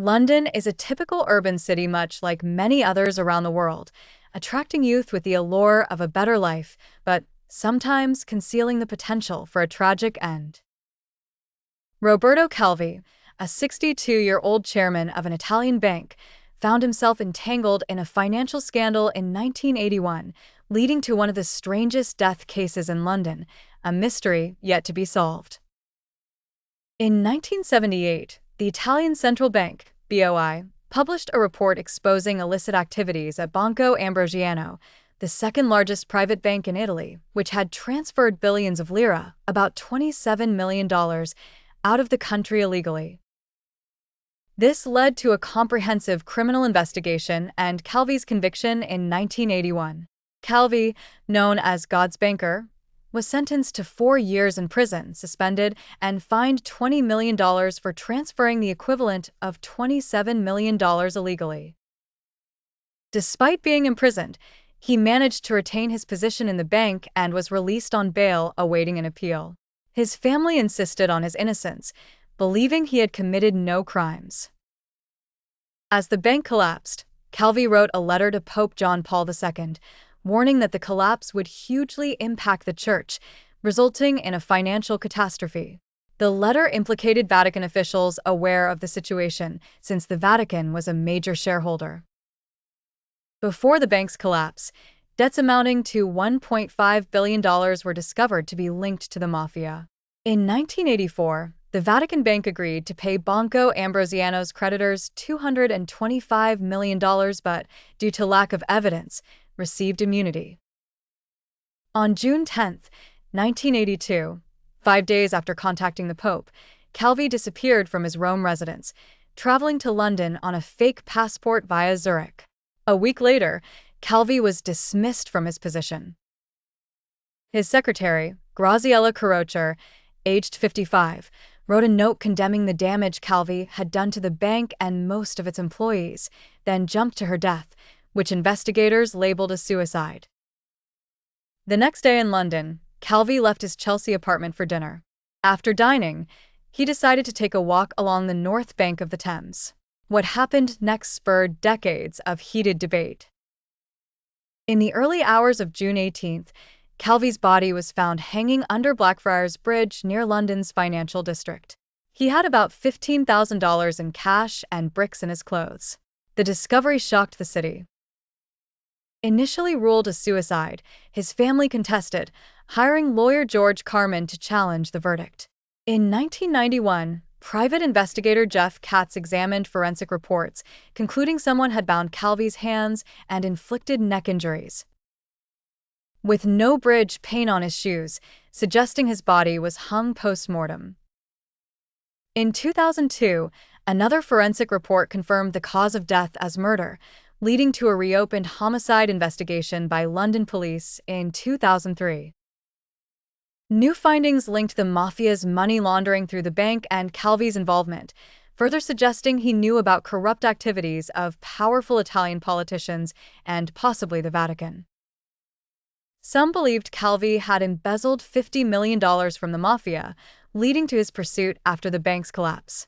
London is a typical urban city much like many others around the world, attracting youth with the allure of a better life, but sometimes concealing the potential for a tragic end. Roberto Calvi, a 62-year-old chairman of an Italian bank, found himself entangled in a financial scandal in 1981, leading to one of the strangest death cases in London, a mystery yet to be solved. In 1978, the Italian Central Bank, BOI, published a report exposing illicit activities at Banco Ambrosiano, the second-largest private bank in Italy, which had transferred billions of lira, about $27 million, out of the country illegally. This led to a comprehensive criminal investigation and Calvi's conviction in 1981. Calvi, known as God's banker, was sentenced to 4 years in prison, suspended, and fined $20 million for transferring the equivalent of $27 million illegally. Despite being imprisoned, he managed to retain his position in the bank and was released on bail awaiting an appeal. His family insisted on his innocence, believing he had committed no crimes. As the bank collapsed, Calvi wrote a letter to Pope John Paul II, warning that the collapse would hugely impact the church, resulting in a financial catastrophe. The letter implicated Vatican officials aware of the situation, since the Vatican was a major shareholder. Before the bank's collapse, debts amounting to $1.5 billion were discovered to be linked to the mafia. In 1984, the Vatican Bank agreed to pay Banco Ambrosiano's creditors $225 million, but, due to lack of evidence, received immunity. On June 10, 1982, 5 days after contacting the Pope, Calvi disappeared from his Rome residence, traveling to London on a fake passport via Zurich. A week later, Calvi was dismissed from his position. His secretary, Graziella Carroccia, aged 55, wrote a note condemning the damage Calvi had done to the bank and most of its employees, then jumped to her death, which investigators labeled a suicide. The next day in London, Calvi left his Chelsea apartment for dinner. After dining, he decided to take a walk along the north bank of the Thames. What happened next spurred decades of heated debate. In the early hours of June 18th, Calvi's body was found hanging under Blackfriars Bridge near London's financial district. He had about $15,000 in cash and bricks in his clothes. The discovery shocked the city. Initially ruled a suicide, his family contested, hiring lawyer George Carman to challenge the verdict. In 1991, private investigator Jeff Katz examined forensic reports, concluding someone had bound Calvi's hands and inflicted neck injuries, with no bridge paint on his shoes, suggesting his body was hung post-mortem. In 2002, another forensic report confirmed the cause of death as murder, leading to a reopened homicide investigation by London police in 2003. New findings linked the mafia's money laundering through the bank and Calvi's involvement, further suggesting he knew about corrupt activities of powerful Italian politicians and possibly the Vatican. Some believed Calvi had embezzled $50 million from the mafia, leading to his pursuit after the bank's collapse.